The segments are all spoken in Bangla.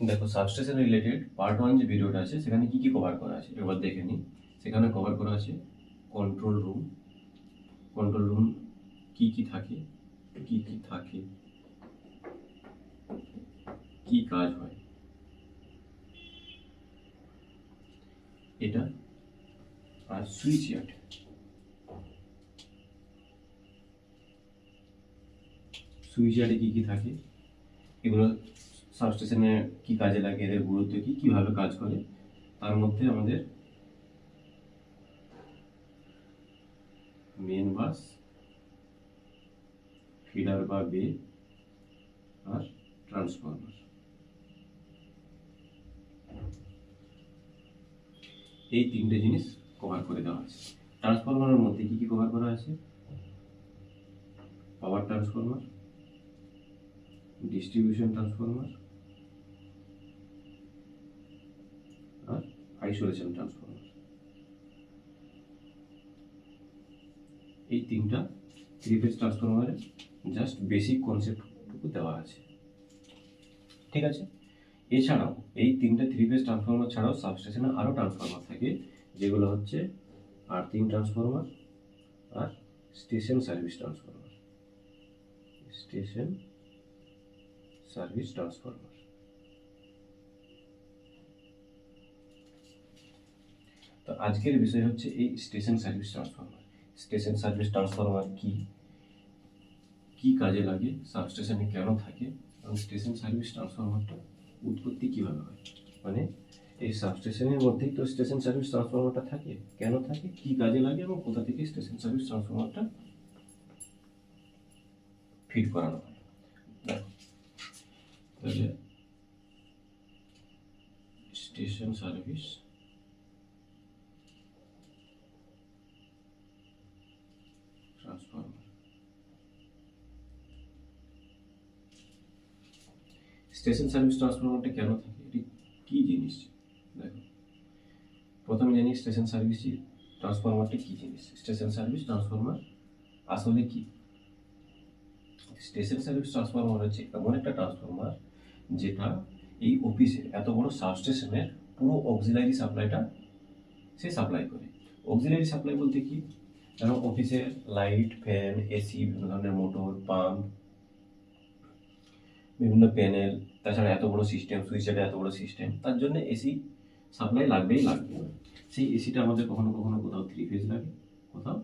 দেখো সাবস্টেশন রিলেটেড পার্ট 1 যে ভিডিওটা আছে সেখানে কি কি কভার করা আছে একবার দেখে নিই। সেখানে কভার করা আছে কন্ট্রোল রুম। কন্ট্রোল রুম কি কি থাকে, কি কি থাকে, কি কাজ হয় এটা, আর সুইচ ইয়ার্ড। সুইচ ইয়ার্ডে কি কি থাকে, এগুলো সাবস্টেশনে কি কাজে লাগে, এদের গুরুত্ব কি, কিভাবে কাজ করে, তার মধ্যে আমাদের মেন বাস, ফিডার বা বে, আর ট্রান্সফরমার, এই তিনটে জিনিস কভার করে দেওয়া আছে। ট্রান্সফরমারের মধ্যে কি কি কভার করা আছে, পাওয়ার ট্রান্সফরমার, ডিস্ট্রিবিউশন ট্রান্সফরমার, আর আইসোলেশন ট্রান্সফরমার। এই তিনটা থ্রি ফেজ ট্রান্সফরমারের জাস্ট বেসিক কনসেপ্টটুকু দেওয়া আছে, ঠিক আছে। এছাড়াও এই তিনটা থ্রি ফেজ ট্রান্সফরমার ছাড়াও সাবস্টেশনে আরও ট্রান্সফরমার থাকে, যেগুলো হচ্ছে আর্থিং ট্রান্সফরমার আর station service transformer. Station service transformer. তো আজকের বিষয় হচ্ছে এই station service transformer. Station service transformer কি, কি কাজে লাগে, সাবস্টেশনে কেন থাকে, এবং স্টেশন সার্ভিস ট্রান্সফরমারটা উৎপত্তি কিভাবে হয়। মানে এই সাবস্টেশনের মধ্যেই তো স্টেশন সার্ভিস ট্রান্সফরমারটা থাকে, কেন থাকে, কি কাজে লাগে, এবং কোথা থেকে স্টেশন সার্ভিস ট্রান্সফরমারটা ফিট করানো হয়। তাহলে station service transformer. Station service ট্রান্সফরমারটা কেন থাকে, এটি কি জিনিস, দেখো প্রথমে জানি স্টেশন সার্ভিস ট্রান্সফরমারটা কি জিনিস। স্টেশন সার্ভিস ট্রান্সফরমার আসলে কি? স্টেশন সার্ভিস ট্রান্সফরমার হচ্ছে এমন একটা ট্রান্সফরমার যেটা এই অফিসের এত বড় সাবস্টেশনের পুরো অক্সিলারি সাপ্লাইটা সে সাপ্লাই করে। অক্সিলারি সাপ্লাই বলতে কি, যেমন অফিসের লাইট, ফ্যান, এসি, বিভিন্ন ধরনের মোটর, পাম্প, বিভিন্ন প্যানেল, তাছাড়া এত বড় সিস্টেম, সুইচের এত বড় সিস্টেম, তার জন্য এসি সাপ্লাই লাগবেই লাগবে। সেই এসিটা আমাদের কখনো কখনো কোথাও থ্রি ফেজ লাগে, কোথাও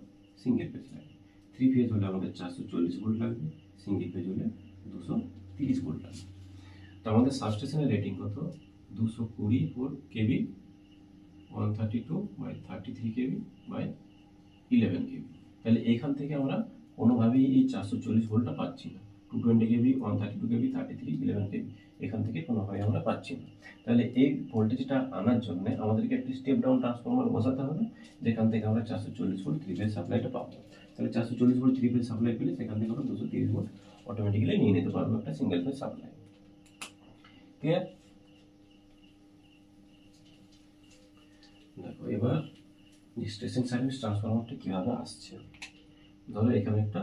সিঙ্গেল ফেজ লাগে। থ্রি ফেজ হলে আমাদের 440 ভোল্ট লাগবে, সিঙ্গেল ফেজ হলে 230 ভোল্ট লাগবে। তো আমাদের সাবস্টেশনের রেটিং কত, 220 কেবি, 132/33 কেবি বাই 11 কেবি। তাহলে এইখান থেকে আমরা কোনোভাবেই এই 440 ভোল্টটা পাচ্ছি না। 220 কেবি, 132 কেবি, 33, 11 কেবি, এখান থেকে কোনোভাবেই আমরা পাচ্ছি না। তাহলে এই ভোল্টেজটা আনার জন্য আমাদেরকে একটি স্টেপ ডাউন ট্রান্সফরমার বসাতে হবে, যেখান থেকে আমরা 440 ভোল্ট থ্রি ফেজ সাপ্লাইটা পাবো। তাহলে 440 ভোল্ট থ্রি ফেজ সাপ্লাই পেলে সেখান থেকে আমরা 230 ভোল্ট অটোমেটিক্যালি নিয়ে নিতে পারবো একটা সিঙ্গেল ফেজ সাপ্লাই। ক্লিয়ার? দেখো এবার স্টেশন সার্ভিস ট্রান্সফরমারটা কিভাবে আসছে। ধরো এখানে একটা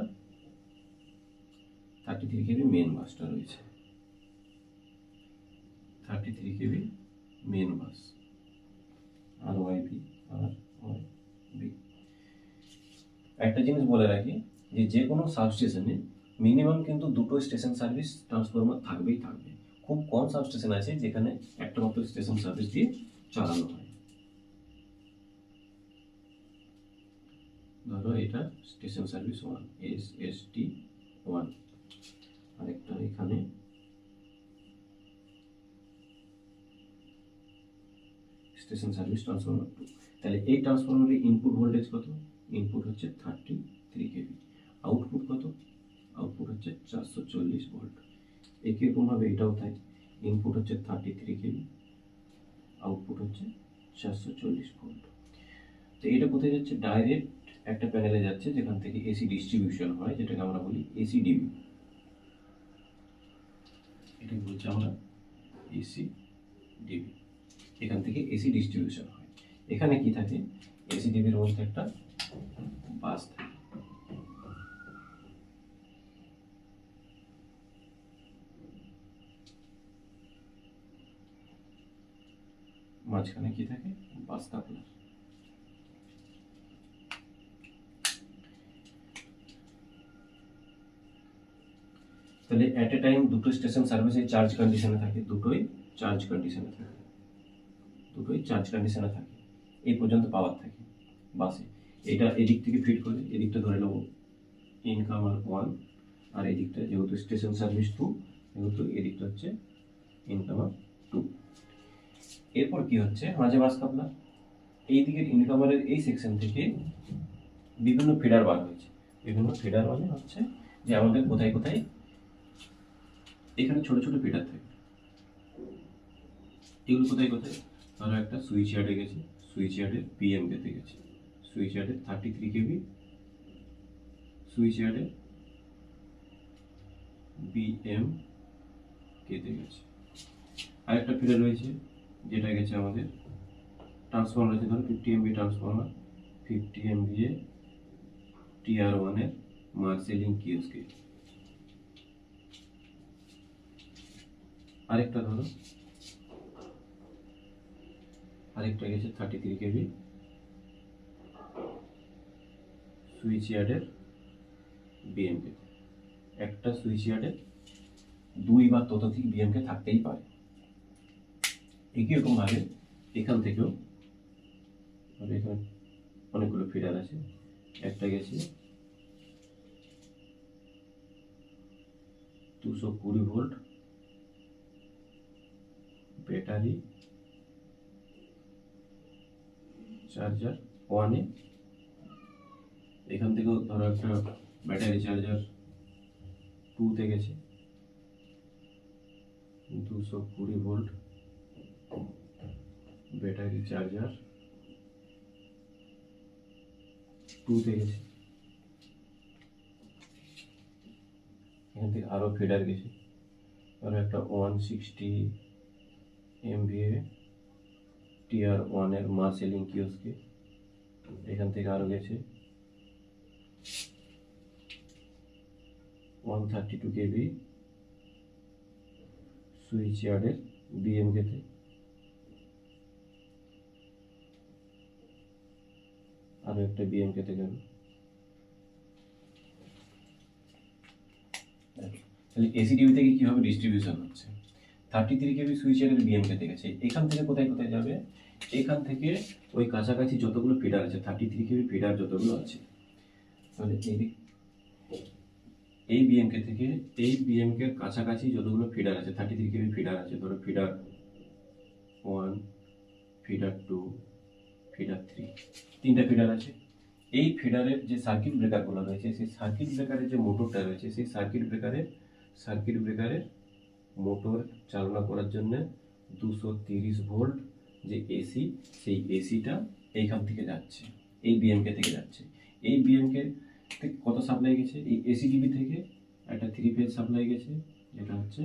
33 কেবি মেন বাসটা রয়েছে, 33 কেবি মেন বাস, আর ওয়াইবি, আর ওয়াইবি। একটা জিনিস বলে রাখি, যে কোনো সাবস্টেশনে মিনিমাম কিন্তু দুটো স্টেশন সার্ভিস ট্রান্সফরমার থাকবেই থাকবে। খুব কম সাবস্টেশন আছে যেখানে একটা মাত্র স্টেশন সার্ভিস দিয়ে চালানো হয়। ধরো এটা স্টেশন সার্ভিস 1, SST1, আরেকটা এখানে স্টেশন সার্ভিস ট্রান্সফরমার 2। তাহলে এই ট্রান্সফরমারের ইনপুট ভোল্টেজ কত, ইনপুট হচ্ছে 33 কেভি, আউটপুট কত, আউটপুট হচ্ছে 440 ভোল্ট। একই রকমভাবে এটাও তাই, ইনপুট হচ্ছে 33 কেভি, আউটপুট হচ্ছে 440 ভোল্ট। তো এটা কোথায় যাচ্ছে, ডাইরেক্ট একটা প্যানেলে যাচ্ছে যেখান থেকে এসি ডিস্ট্রিবিউশন হয়, যেটাকে আমরা বলি এসি ডিবি। এটা বলছি আমরা এসি ডিবি, এখান থেকে এসি ডিস্ট্রিবিউশন হয়। এখানে কি থাকে, এসি ডিবির মধ্যে একটা বাস থাকে। মাঝখানে কি থাকে, বাস কাপলার। তাহলে এট এ টাইম দুটো স্টেশন সার্ভিসে চার্জ কন্ডিশনে থাকে, দুটোই চার্জ কন্ডিশনে থাকে, এই পর্যন্ত পাওয়ার থাকে বাসে। এটা এদিক থেকে ফিট করে, এদিকটা ধরে নেবো ইনকামার 1, আর এদিকটা যেহেতু স্টেশন সার্ভিস 2, যেহেতু এদিকটা হচ্ছে ইনকামার 2। এরপর কি হচ্ছে, মাঝে বাস কাপলার, এই দিকের ইনকামারের এই সেকশন থেকে বিভিন্ন ফিডার বার হয়েছে। বিভিন্ন ফিডার মানে হচ্ছে যে আমাদের কোথায় কোথায় এখানে ছোট ছোট ফিডার থাকে, এগুলো কোথায় কোথায়, ধরো একটা সুইচ ইয়ার্ডে গেছে, সুইচ ইয়ার্ডের পিএম কেতে গেছে, সুইচ ইয়ার্ডের 33 কেবি, সুইচ ইয়ার্ডের বিএম কেতে গেছে। আরেকটা ফিডার রয়েছে যেটা গেছে আমাদের ট্রান্সফর্মার রয়েছে, ধরো 50 MV ট্রান্সফর্মার, 50 MVA TR1 এর মার্সেলিং কিওস্কে। আরেকটা ধরো, আরেকটা গেছে 33 কেবি সুইচ ইয়ার্ডের বিএমকে। একটা সুইচ ইয়ার্ডে 2 বা ততোধিক বিএমকে থাকতেই পারে। একই রকম ভাবে এখান থেকেও এখানে অনেকগুলো ফিডার আছে, একটা গেছে 220 ভোল্ট ব্যাটারি চার্জার 1 এ, এখান থেকেও ধরো একটা ব্যাটারি চার্জার 2 তে গেছে 220 ভোল্ট ব্যাটারি চার্জার 2 তে গেছে। এখান থেকে আরো ফিডার গেছে, ধরো একটা 160 MVA TR1 এর মার্সেলিং কিওস্কে, এখান থেকে আরো গেছে 132 কেবি সুইচ ইয়ার্ডের বিএমকেতে, আরো একটা বিএমকেতে গেল। তাহলে এসিডিবি থেকে কিভাবে ডিস্ট্রিবিউশন হচ্ছে, 33 কেবি সুইচ ইয়ার্ডের বিএমকেতে গেছে, এখান থেকে কোথায় কোথায় যাবে, এখান থেকে ওই কাছাকাছি যতগুলো ফিডার আছে, 33 কেবি ফিডার যতগুলো আছে, তাহলে এই বিএমকে থেকে এই বিএমকে এর কাছাকাছি যতগুলো ফিডার আছে, 33 কেবি ফিডার আছে, ধরো ফিডার 1, ফিডার 2, ফিডার 3, 3টা ফিডার আছে। এই ফিডারের যে সার্কিট ব্রেকারগুলো রয়েছে, সেই সার্কিট ব্রেকারের যে মোটরটা রয়েছে, সেই সার্কিট ব্রেকারের মোটর চালনা করার জন্য 230 ভোল্ট যে এসি, সেই এসিটা এইখান থেকে যাচ্ছে, এই বিএমকে থেকে যাচ্ছে। এই বিএমকে থেকে কত সাপ্লাই গেছে, এই এসিডিবি থেকে একটা 3 ফেজ সাপ্লাই গেছে, যেটা হচ্ছে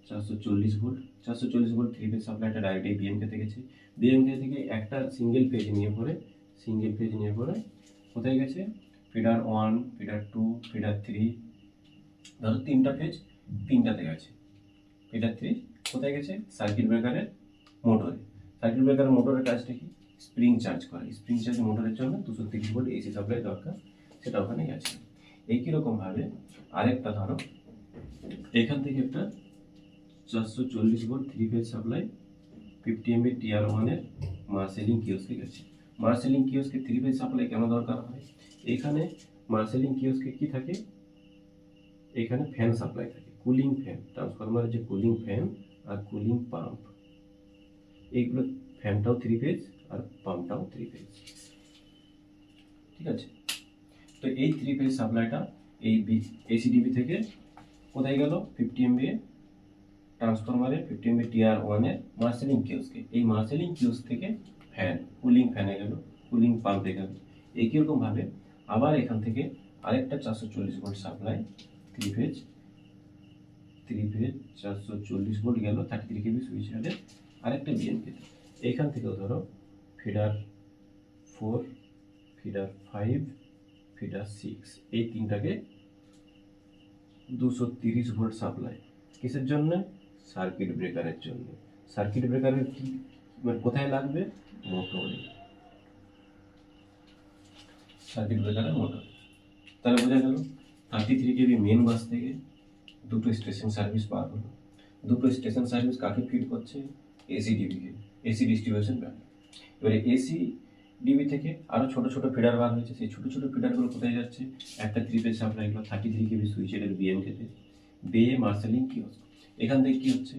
440 ভোল্ট। 440 ভোল্ট 3 ফেজ সাপ্লাইটা ডাইরেক্ট এই বিএমকে থেকে গেছে। বিএমকে থেকে একটা সিঙ্গেল ফেজ নিয়ে পরে কোথায় গেছে, ফিডার 1, ফিডার 2, ফিডার 3, ধরো 3টা ফেজ 3টাতে গেছে। ফিডার 3 কোথায় গেছে, সার্কিট ব্রেকারের মোটরে। সার্কিট ব্রেকারের মোটরের কাজটা কি, স্প্রিং চার্জ করা। স্প্রিং চার্জ মোটরের জন্য 230 ভোল্ট এসি সাপ্লাই দরকার, সেটা ওখানে গেছে। একই রকম ভাবে আরেকটা ধরো, এখান থেকে একটা 440 volt 3 phase supply 50 MV TR1 এর মার্সেলিং কিওস্কে গেছে। মার্সেলিং কিওস্কে 3 ফেজ সাপ্লাই কেন দরকার হয়, এখানে মার্সেলিং কিওস্কে কি থাকে, এখানে ফ্যান সাপ্লাই থাকে, কুলিং ফ্যান, ট্রান্সফরমারের যে কুলিং ফ্যান আর কুলিং পাম্প, এইগুলো ফ্যানটাও 3 ফেজ আর পাম্পটাও 3 ফেজ। ঠিক আছে, তো এই 3 ফেজ সাপ্লাইটা এই এসিডিবি থেকে কোথায় গেল, 50 MVA ট্রান্সফরমারে 50 MV TR1 এর মার্সেলিং কিওস্কে। এই মার্সেলিং কিওস্ক থেকে ফ্যান, কুলিং ফ্যানে গেল, কুলিং পাম্পে গেল। একই রকম ভাবে আবার এখান থেকে আরেকটা 440 ভোল্ট সাপ্লাই 3 ফেজ 440 ভোল্ট গেল 33 কেবি সুইচ ইয়ার্ডের আরেকটা বিএমকে। এইখান থেকেও ধরো ফিডার 4, ফিডার 5, ফিডার 6, এই তিনটাকে 230 ভোল্ট সাপ্লাই, কিসের জন্য, সার্কিট ব্রেকারের জন্য। সার্কিট ব্রেকারের কি মানে কোথায় লাগবে? মোটরে, সার্কিট ব্রেকারে, মোটরে। তাহলে বোঝা গেল 33 কেবি মেন বাস থেকে দুটো স্টেশন সার্ভিস পার হলো। দুটো স্টেশন সার্ভিস কাকে ফিড করছে? এসি ডিবিকে, এসি ডিস্ট্রিবিউশন ব্যান্ড। এবারে এসি ডিবি থেকে আরও ছোটো ছোটো ফিডার বার হয়েছে, সেই ছোটো ছোটো ফিডারগুলো কোথায় যাচ্ছে? একটা 3 পেজ সাপ্লাই গেলো 33 কেবি সুইচের বিএমকেতে, বে মার্শালিং কিওস্ক। এখান থেকে কি হচ্ছে?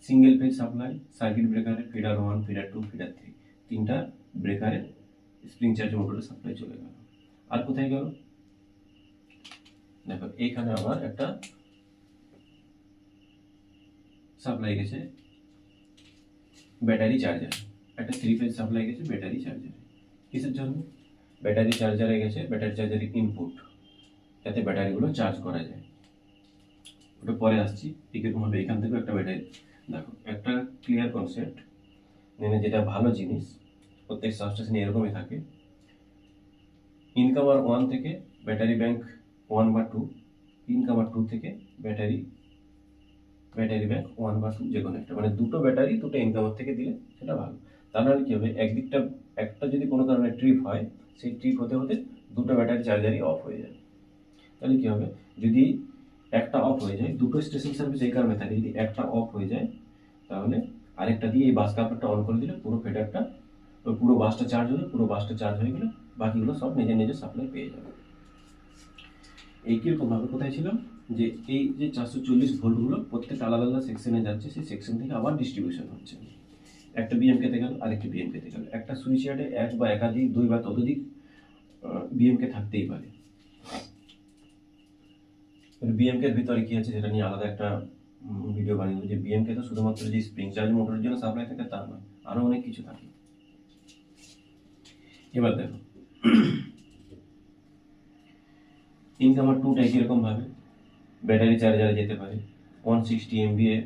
সিঙ্গেল পেজ সাপ্লাই সার্কিট ব্রেকারে ফিডার 1, ফিডার 2, ফিডার 3, তিনটা ব্রেকারে স্প্রিং চার্জ মোটরে সাপ্লাই চলে গেল। আর কোথায় গেল? দেখো এইখানে আবার একটা সাপ্লাই গেছে ব্যাটারি চার্জার, একটা 3 পেজ সাপ্লাই গেছে ব্যাটারি চার্জার। কিসের জন্য? ব্যাটারি চার্জারে গেছে, ব্যাটারি চার্জারের ইনপুট, যাতে ব্যাটারিগুলো চার্জ করা যায়। ওটা পরে আসছি এরকম হবে। এখান থেকে একটা ব্যাটারি, দেখো একটা ক্লিয়ার কনসেপ্ট, মানে যেটা ভালো জিনিস, প্রত্যেক সাবস্টেশনে এরকমই থাকে। ইনকামার 1 থেকে ব্যাটারি ব্যাংক 1 বা 2, ইনকামার 2 থেকে ব্যাটারি ব্যাংক 1 বা 2, যে কোনো একটা, মানে দুটো ব্যাটারি দুটো ইনকামার থেকে দিলে সেটা ভালো। তা নাহলে কি হবে? একদিকটা একটা যদি কোনো কারণে ট্রিপ হয়, সেই ট্রিপ হতে হতে দুটো ব্যাটারি চার্জারই অফ হয়ে যায়। তাহলে কি হবে? যদি একটা অফ হয়ে যায়, দুটো স্টেশন সার্ভিস এই কারণে থাকে, যদি একটা অফ হয়ে যায় তাহলে আরেকটা দিয়ে এই বাস কাভারটা অন করে দিলে পুরো ফিডারটা, পুরো বাসটা চার্জ হবে, পুরো বাসটা চার্জ হয়ে গেলে বাকিগুলো সব নিজের নিজের সাপ্লাই পেয়ে যাবে। এই কিরকমভাবে কোথায় ছিলাম? যে এই যে 440 ভোল্টগুলো প্রত্যেকটা আলাদা আলাদা সেকশনে যাচ্ছে, সেই সেকশন থেকে আবার ডিস্ট্রিবিউশন হচ্ছে। একটা বিএমকেতে গেল, আরেকটা বিএমকেতে গেল। একটা সুইচ ইয়ার্ডে এক বা একাধিক, দুই বা ততোধিক বিএমকে থাকতেই পারে। বিএমকের ভিতরে কি আছে সেটা নিয়ে আলাদা একটা ভিডিও বানিয়ে, যে বিএমকে তো শুধুমাত্র যে স্প্রিং চার্জ মোটরের জন্য সাপ্লাই থাকে তা নয়, আরো অনেক কিছু থাকে। এবার দেখো ইনকামার 2টা কিরকম ভাবে ব্যাটারি চার্জারে যেতে পারে 160 MVA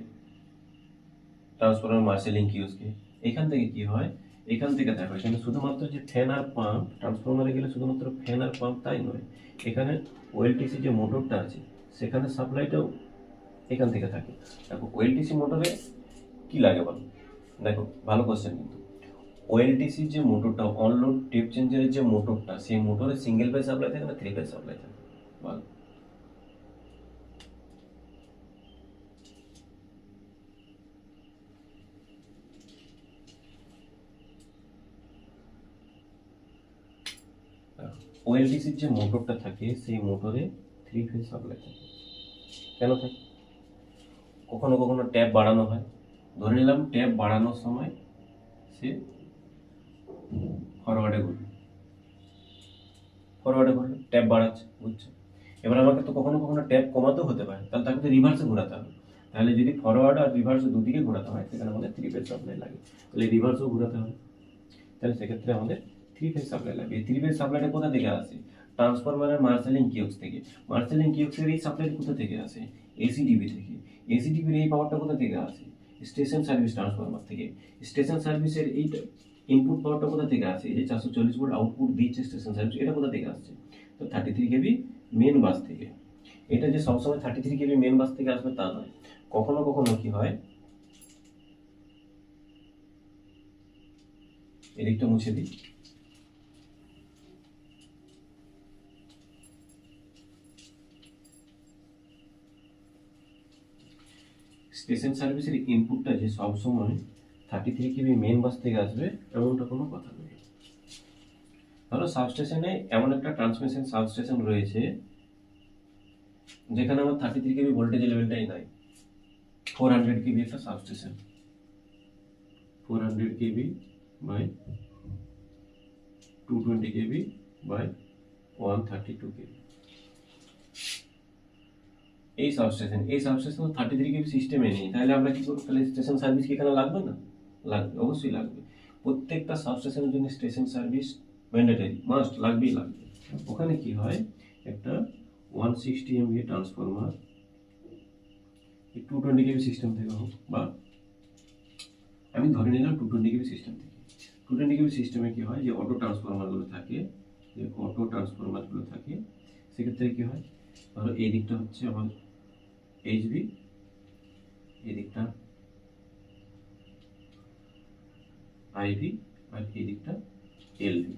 ট্রান্সফরমার মার্শালিং কিওস্কে। এখান থেকে কি হয়? এখান থেকে দেখো এখানে শুধুমাত্র যে ফ্যান আর পাম্প, ট্রান্সফরমারে গেলে শুধুমাত্র ফ্যান আর পাম্প তাই নয়, এখানে ওএলটিসি যে মোটরটা আছে সেখানে সাপ্লাইটাও এখান থেকে থাকে। দেখো ওএলটিসি মোটরে কি লাগে বলো? দেখো ভালো কোশ্চেন কিন্তু। ওএলটিসি যে মোটরটা, অনলোড টেপ চেঞ্জারের যে মোটরটা, সেই মোটরে সিঙ্গেল ফেজ সাপ্লাই থাকে না 3 ফেজ সাপ্লাই থাকে? বল। ওএলটিসির যে মোটরটা থাকে সেই মোটরে 3 ফেজ সাপ্লাই থাকে। কেন থাকে? কখনো কখনো ট্যাপ বাড়ানো হয়, ধরে নিলাম ট্যাপ বাড়ানোর সময় সে ফরওয়ার্ডে ঘুরবে, ট্যাপ বাড়াচ্ছে, বুঝছো? এবার আমাকে তো কখনো কখনো ট্যাপ কমাতেও হতে পারে, তাহলে তাকে তো রিভার্সে ঘোরাতে হবে। তাহলে যদি ফরওয়ার্ড আর রিভার্সে দুদিকে ঘোরাতে হয়, সেখানে আমাদের 3 ফেজ সাপ্লাই লাগে। তাহলে রিভার্সও ঘোরাতে হবে, তাহলে সেক্ষেত্রে আমাদের 3 ফেজ সাপ্লাই লাগবে। এই 3 ফেজ সাপ্লাইটা কোথা থেকে আসে? ট্রান্সফরমারের মার্শালিং কিওস্ক থেকে। মার্শালিং কিওস্কের এই সাপ্লাইটা কোথা থেকে আসে? এসিডিবি থেকে। এসিডিবির এই পাওয়ারটা কোথা থেকে আসে? স্টেশন সার্ভিস ট্রান্সফরমার থেকে। স্টেশন সার্ভিসের এই ইনপুট পাওয়ারটা কোথা থেকে আসে? এই যে 440 ভোল্ট আউটপুট দিচ্ছে স্টেশন সার্ভিস, এটা কোথা থেকে আসছে? তো 33 কেবি মেন বাস থেকে। এটা যে সবসময় 33 কেবি মেন বাস থেকে আসবে তা নয়, কখনো কখনো কি হয়, এদিকটা মুছে দিই। স্টেশন সার্ভিসের ইনপুটটা যে সবসময় 33 কেবি মেন বাস থেকে আসবে এমনটা কোনো কথা নেই। ধরো সাবস্টেশনে এমন একটা ট্রান্সমিশন সাবস্টেশন রয়েছে যেখানে আমার 33 কেবি ভোল্টেজ লেভেলটাই নাই, 400 কেবি একটা substation, 400 KV by 220 KV by 132 KV. এই সাবস্টেশন 33 কেবি সিস্টেমে নেই, তাহলে আমরা কি করবো? তাহলে স্টেশন সার্ভিস কি এখানে লাগবে না? লাগবে, অবশ্যই লাগবে। প্রত্যেকটা সাবস্টেশনের জন্য স্টেশন সার্ভিস ম্যান্ডেটরি, মাস্ট, লাগবেই লাগবে। ওখানে কি হয়, একটা 160 MVA ট্রান্সফরমার 220 কেবি সিস্টেম থেকে হোক, বা আমি ধরে নিলাম 220 কেবি সিস্টেম থেকে। 220 কেবি সিস্টেমে কি হয়, যে অটো ট্রান্সফরমারগুলো থাকে, সেক্ষেত্রে কি হয়, ধরো এই দিকটা হচ্ছে আমার এইচবি, এই দিকটা আইভি, আর এই দিকটা এলভি।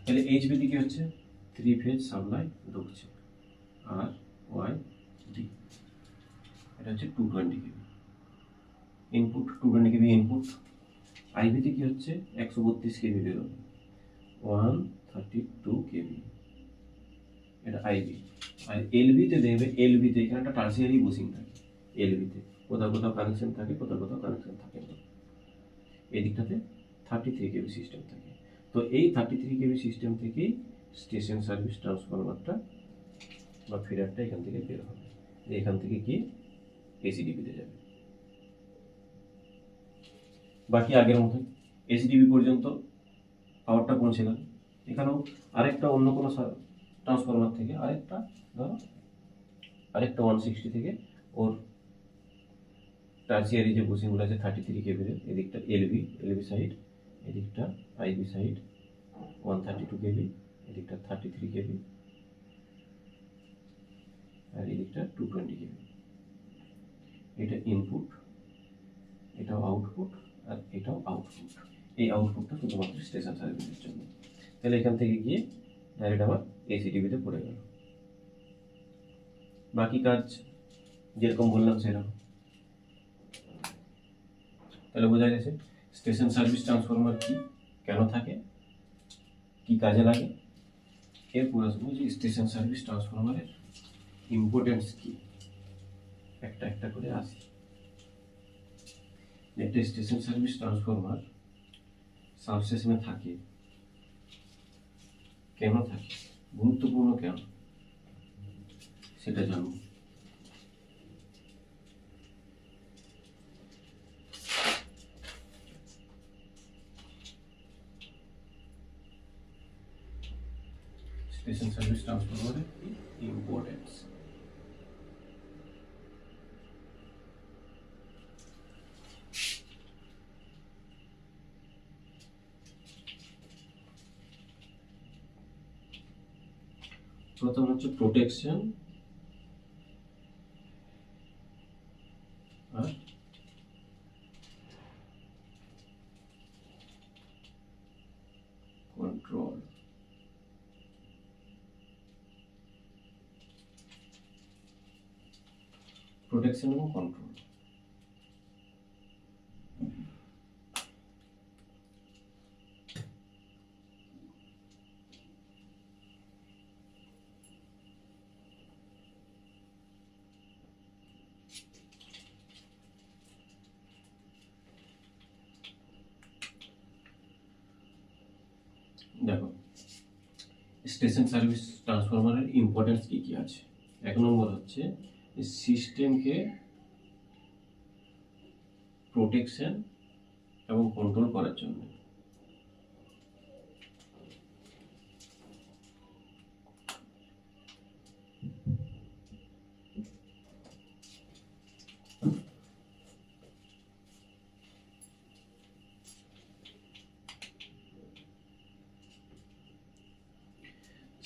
তাহলে এইচভি দিকে হচ্ছে 3 ফেজ সাপ্লাই ঢুকছে, আর ওয়াই ডি এটা হচ্ছে 220 কেবি ইনপুট, 220 কেবি ইনপুট। আইভিতে কি হচ্ছে 132 কেবি বেরোবে, 132 কেবি, এটা আইভি। আর এলভিতে দেখবে, এলভিতে এখানে একটা টার্সিয়ারি বুসিং থাকে, এলভিতে কোথাও কোথাও কানেকশন থাকে, কোথাও কোথাও কানেকশন থাকে না। এই দিকটাতে 33 কেবি সিস্টেম থাকে। তো এই 33 কেবি সিস্টেম থেকেই স্টেশন সার্ভিস ট্রান্সফরমারটা বা ফিডারটা এখান থেকে বের হবে, এখান থেকে গিয়ে এসিডিবিতে যাবে। বাকি আগের মতো এসিডিবি পর্যন্ত পাওয়ারটা পৌঁছে গেল। এখানেও আরেকটা অন্য কোনো ট্রান্সফরমার থেকে আরেকটা, ধরো আরেকটা 160 থেকে ওর টার্সিয়ারি যে বুসিংগুলো আছে 33 কেবির, এদিকটা এলভি, এলভি সাইড, এদিকটা আইভি সাইড 132 কেবি, এদিকটা 33 কেবি, আর এদিকটা 220 কেবি। এটা ইনপুট, এটাও আউটপুট, আর এটাও আউটপুট। এই আউটপুটটা শুধুমাত্র স্টেশন সার্ভিসের জন্য। তাহলে এখান থেকে গিয়ে ডাইরেক্ট আবার এসিডিবিতে পড়ে গেল। বাকি কাজ যেরকম বললাম সেরকম। তাহলে বোঝা গেছে স্টেশন সার্ভিস ট্রান্সফরমার কি, কেন থাকে, কি কাজে লাগে। এরপর আসবো যে স্টেশন সার্ভিস ট্রান্সফরমারের ইম্পর্টেন্স কি, একটা একটা করে আসি। একটা স্টেশন সার্ভিস ট্রান্সফরমার সাবস্টেশনে থাকে, কেন থাকে, গুরুত্বপূর্ণ কেন, সেটা জানবো। স্টেশন সার্ভিস ট্রান্সফরমারের ইম্পর্টেন্স। প্রথম হচ্ছে প্রোটেকশন আর কন্ট্রোল। প্রোটেকশন এবং কন্ট্রোল। দেখো স্টেশন সার্ভিস ট্রান্সফরমারের ইম্পর্টেন্স কি কি আছে। এক নম্বর হচ্ছে সিস্টেমকে প্রোটেকশন এবং কন্ট্রোল করার জন্য।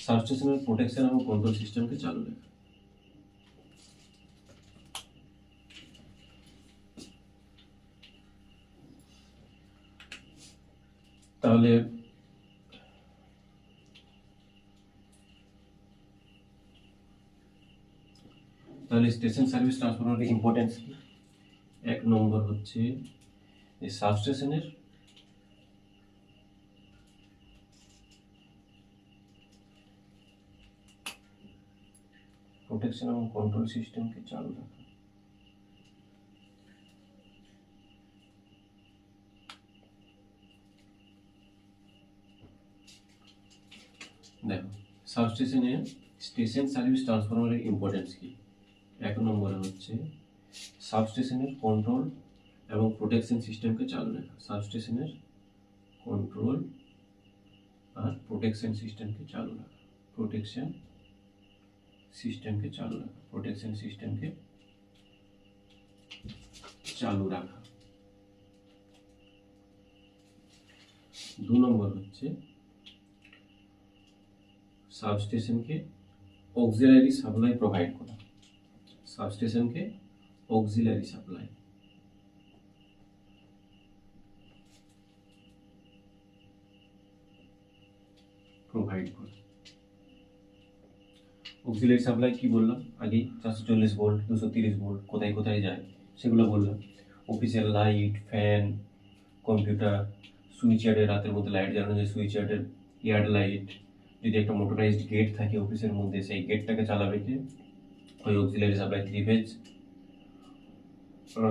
সাবস্টেশনের প্রোটেকশন এবং কন্ট্রোল সিস্টেমকে চালু রাখা। তাহলে স্টেশন সার্ভিস ট্রান্সফরমারের ইম্পর্টেন্স কি। এক নম্বর হচ্ছে সাবস্টেশনের প্রোটেকশন এবং কন্ট্রোল সিস্টেমকে চালু রাখা। দেখো সাবস্টেশনে স্টেশন সার্ভিস ট্রান্সফরমারের ইম্পর্টেন্স কি। এক নম্বরে হচ্ছে সাবস্টেশনের কন্ট্রোল এবং প্রোটেকশন সিস্টেমকে চালু রাখা। সাবস্টেশনের কন্ট্রোল আর প্রোটেকশন সিস্টেমকে চালু রাখা। প্রোটেকশন সিস্টেমকে চালু রাখা। প্রোটেকশন সিস্টেমকে চালু রাখা। 2 নম্বর হচ্ছে সাবস্টেশনকে অক্সিলারি সাপ্লাই প্রোভাইড করা। সাবস্টেশনকে অক্সিলারি সাপ্লাই প্রোভাইড করে। অক্সিলারি সাপ্লাই কি বললাম আগে, 440 ভোল্ট, 230 ভোল্ট, কোথায় কোথায় যায় সেগুলো বললাম। অফিসের লাইট, ফ্যান, কম্পিউটার, সুইচ ইয়ার্ডের, রাতের মধ্যে লাইট জ্বালানো যায়, সুইচ ইয়ার্ডের ইয়ার্ড লাইট, যদি একটা মোটরাইজড গেট থাকে অফিসের মধ্যে, সেই গেটটাকে চালাবে কে, ওই অক্সিলারি সাপ্লাই। 3 ফেজ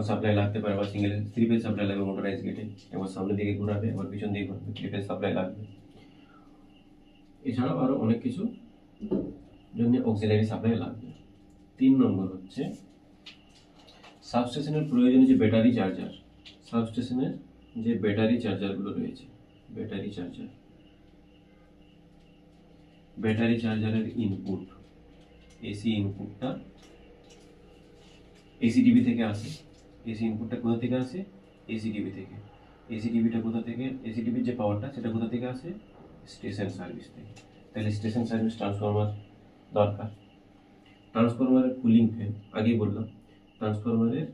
সাপ্লাই লাগতে পারে, বা সিঙ্গেল 3 ফেজ সাপ্লাই লাগবে মোটরাইজড গেটে, একবার সামনের দিকে ঘোরাবে, একবার পিছন দিকে ঘোরাবে, 3 ফেজ সাপ্লাই লাগবে। এছাড়াও আরো অনেক কিছু জন্য অক্সিলারি সাপ্লাই লাগবে। 3 নম্বর হচ্ছে সাবস্টেশনের প্রয়োজনে যে ব্যাটারি চার্জার, সাবস্টেশনের যে ব্যাটারি চার্জারগুলো রয়েছে, ব্যাটারি চার্জারের ইনপুট, এসি ইনপুটটা এসিডিবি থেকে আসে। এসি ইনপুটটা কোথা থেকে আসে? এসিডিবি থেকে। এসিডিবিটা কোথা থেকে, এসিডিবির যে পাওয়ারটা সেটা কোথা থেকে আসে? স্টেশন সার্ভিস থেকে। তাহলে স্টেশন সার্ভিস ট্রান্সফরমার দরকার। ট্রান্সফরমারের কুলিং ফ্যান আগেই বললাম, ট্রান্সফরমারের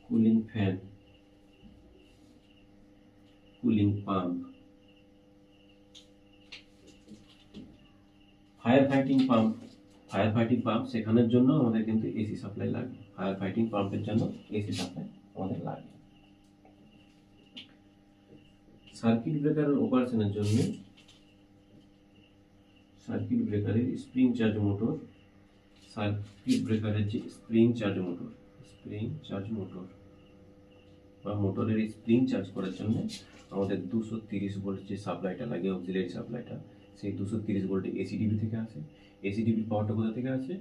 cooling fan, cooling pump, fire fighting pump শেখানোর জন্য আমাদের কিন্তু এসি সাপ্লাই লাগে। ফায়ার ফাইটিং পাম্পের জন্য এসি সাপ্লাই আমাদের লাগে। সার্কিট ব্রেকারের অপারেশনের জন্য সার্কিট ব্রেকারের স্প্রিং চার্জ মোটর, সার্কিট ব্রেকারের যে স্প্রিং চার্জ মোটর বা মোটরের স্প্রিং চার্জ করার জন্য আমাদের 230 ভোল্ট যে সাপ্লাইটা লাগে, অক্সিলারি সাপ্লাইটা, সেই 230 ভোল্ট এসিডিবি থেকে আসে। এসিডিবি পাওয়ারটা কোথা থেকে আসে?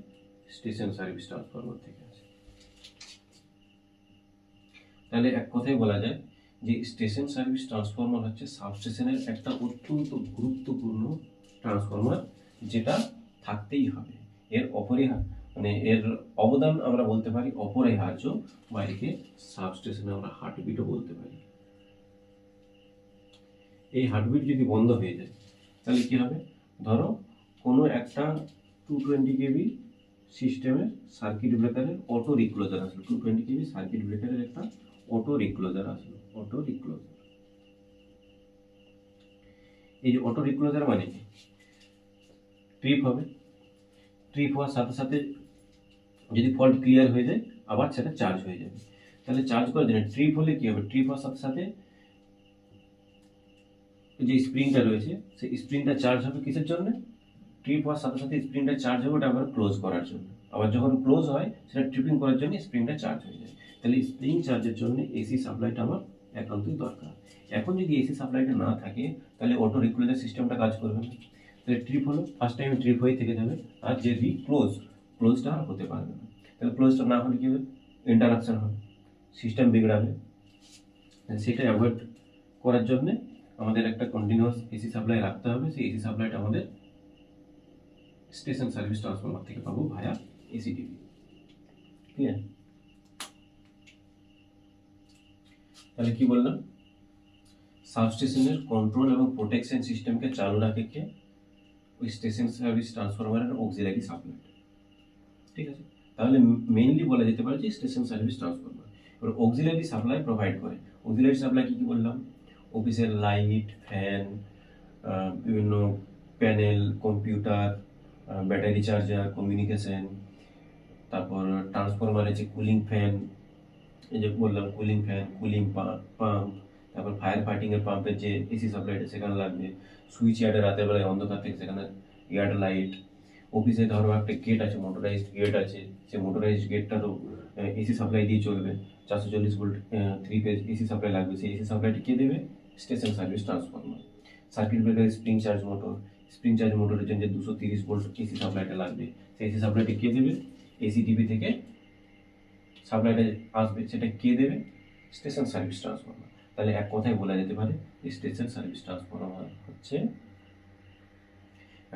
স্টেশন সার্ভিস ট্রান্সফরমার থেকে আসে। তাহলে এক কথায় বলা যায় যে স্টেশন সার্ভিস ট্রান্সফরমার হচ্ছে সাবস্টেশনের একটা অত্যন্ত গুরুত্বপূর্ণ ট্রান্সফরমার, যেটা থাকতেই হবে। এর এর অবদান আমরা বলতে পারি অপরিহার্য, বা একে সাবস্টেশনে আমরা হার্টবিটও বলতে পারি। এই হার্টবিট যদি বন্ধ হয়ে যায় তাহলে কি হবে? ধরো কোনো একটা 220 কেভি সিস্টেমের সার্কিট ব্রেকারের অটো রিক্লোজার আসলো, 220 কেভি সার্কিট ব্রেকারের একটা অটো রিক্লোজার আসলো, এই যে অটো রিক্লোজার মানে কি? ট্রিপ হবে, ট্রিপ হওয়ার সাথে সাথে যদি ফল্ট ক্লিয়ার হয়ে যায় আবার সেটা চার্জ হয়ে যাবে। তাহলে চার্জ করার জন্য ট্রিপ হলে কি হবে? ট্রিপ হওয়ার সাথে সাথে যে স্প্রিংটা রয়েছে সেই স্প্রিংটা চার্জ হবে কিসের জন্য? ট্রিপ হওয়ার সাথে সাথে স্প্রিংটা চার্জ হবে, ওটা আবার ক্লোজ করার জন্য। আবার যখন ক্লোজ হয় সেটা ট্রিপিং করার জন্য স্প্রিংটা চার্জ হয়ে যায়। তাহলে স্প্রিং চার্জের জন্য এসি সাপ্লাইটা আমার একান্তই দরকার। এখন যদি এসি সাপ্লাইটা না থাকে তাহলে অটো রিক্লোজার সিস্টেমটা কাজ করবে না। তাহলে ট্রিপ হলো, ফার্স্ট টাইম ট্রিপ হয়ে থেকে যাবে, আর যে ক্লোজটা আর হতে পারবে না। তাহলে ক্লোজটা না হলে কি হবে? ইন্টারাকশন হবে, সিস্টেম বিগড়াবে। সেটা অ্যাভয়েড করার জন্যে আমাদের একটা কন্টিনিউয়াস এসি সাপ্লাই রাখতে হবে। সেই এসি সাপ্লাইটা আমাদের স্টেশন সার্ভিস ট্রান্সফরমার থেকে পাবো ভায়া এসিডিবি। ক্লিয়ার? তাহলে কি বললাম? সাবস্টেশনের কন্ট্রোল এবং প্রোটেকশন সিস্টেমকে চালু রাখে কে? ওই স্টেশন সার্ভিস ট্রান্সফরমারের অক্সিলারি সাপ্লাই। ঠিক আছে, তাহলে মেইনলি বলা যেতে পারে যে স্টেশন সার্ভিস ট্রান্সফরমার। এবার অক্সিলারি সাপ্লাই প্রোভাইড করে। অক্সিলারি সাপ্লাই কি কি বললাম? অফিসের লাইট, ফ্যান, বিভিন্ন panel, computer, battery charger, communication, তারপর ট্রান্সফরমারের যে কুলিং ফ্যান, এই যে বললাম কুলিং ফ্যান, কুলিং পাম্প, তারপর ফায়ার ফাইটিং এর পাম্পের যে এসি সাপ্লাইটা সেখানে লাগবে, সুইচ ইয়ার্ডে রাতের বেলায় অন্ধকার থেকে সেখানে ইয়ার্ড লাইট, অফিসে ধরো একটা গেট আছে, মোটরাইজড গেট আছে, সেই মোটরাইজড গেটটা তো এসি সাপ্লাই দিয়ে চলবে, 440 ভোল্ট 3 ফেজ এসি সাপ্লাই লাগবে, সেই এসি সাপ্লাইটি কে দেবে? Station service transformer. Circuit breaker spring charge মোটরের জন্য যে 230 ভোল্ট এসি সাপ্লাইটা লাগবে, সেই এসি সাপ্লাইটি কে দেবে? এসিডিবি থেকে সাপ্লাইটা আসবে, সেটা কে দেবে? Station service transformer. তাহলে এক কথায় বলা যেতে পারে স্টেশন সার্ভিস ট্রান্সফরমার হচ্ছে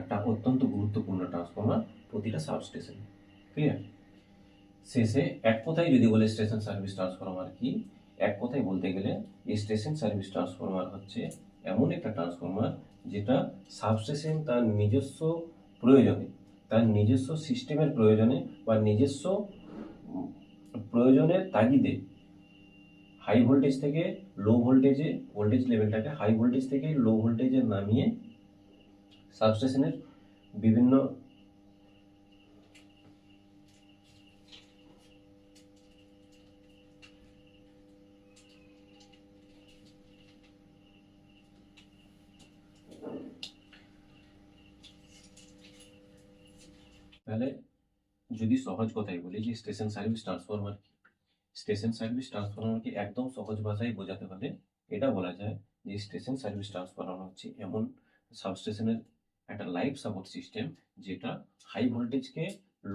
একটা অত্যন্ত গুরুত্বপূর্ণ ট্রান্সফরমার প্রতিটা সাবস্টেশন। ক্লিয়ার? শেষে এক কথায় যদি বলে স্টেশন সার্ভিস ট্রান্সফরমার কি, এক কথায় বলতে গেলে স্টেশন সার্ভিস ট্রান্সফরমার হচ্ছে এমন একটা ট্রান্সফরমার যেটা সাবস্টেশন তার নিজস্ব প্রয়োজনে, তার নিজস্ব সিস্টেমের প্রয়োজনে বা নিজস্ব প্রয়োজনের তাগিদে হাই ভোল্টেজ থেকে লো ভোল্টেজে ভোল্টেজ লেভেলটাকে হাই ভোল্টেজ থেকে লো ভোল্টেজে নামিয়ে সাবস্টেশনের বিভিন্ন তাহলে যদি সহজ কথায় বলি যে স্টেশন সার্ভিস ট্রান্সফরমার কি, স্টেশন সার্ভিস ট্রান্সফরমারকে একদম সহজ ভাষায় বোঝাতে হলে এটা বলা যায় যে স্টেশন সার্ভিস ট্রান্সফরমার হচ্ছে এমন সাবস্টেশনের একটা লাইফ সাপোর্ট সিস্টেম যেটা হাই ভোল্টেজকে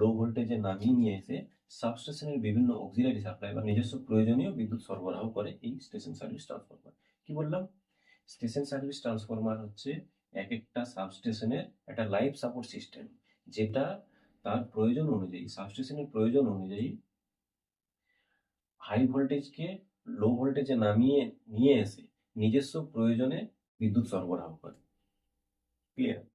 লো ভোল্টেজে নামিয়ে নিয়ে এসে সাবস্টেশনের বিভিন্ন অক্সিলারি সাপ্লাই বা নিজস্ব প্রয়োজনীয় বিদ্যুৎ সরবরাহ করে এই স্টেশন সার্ভিস ট্রান্সফরমার। কি বললাম? স্টেশন সার্ভিস ট্রান্সফরমার হচ্ছে এক একটা সাবস্টেশনের একটা লাইফ সাপোর্ট সিস্টেম, যেটা তার প্রয়োজন অনুযায়ী সাবস্টেশনের প্রয়োজন অনুযায়ী হাই ভোল্টেজকে লো ভোল্টেজে নামিয়ে নিয়ে এসে নিজস্ব প্রয়োজনে বিদ্যুৎ সরবরাহ করে। ক্লিয়ার?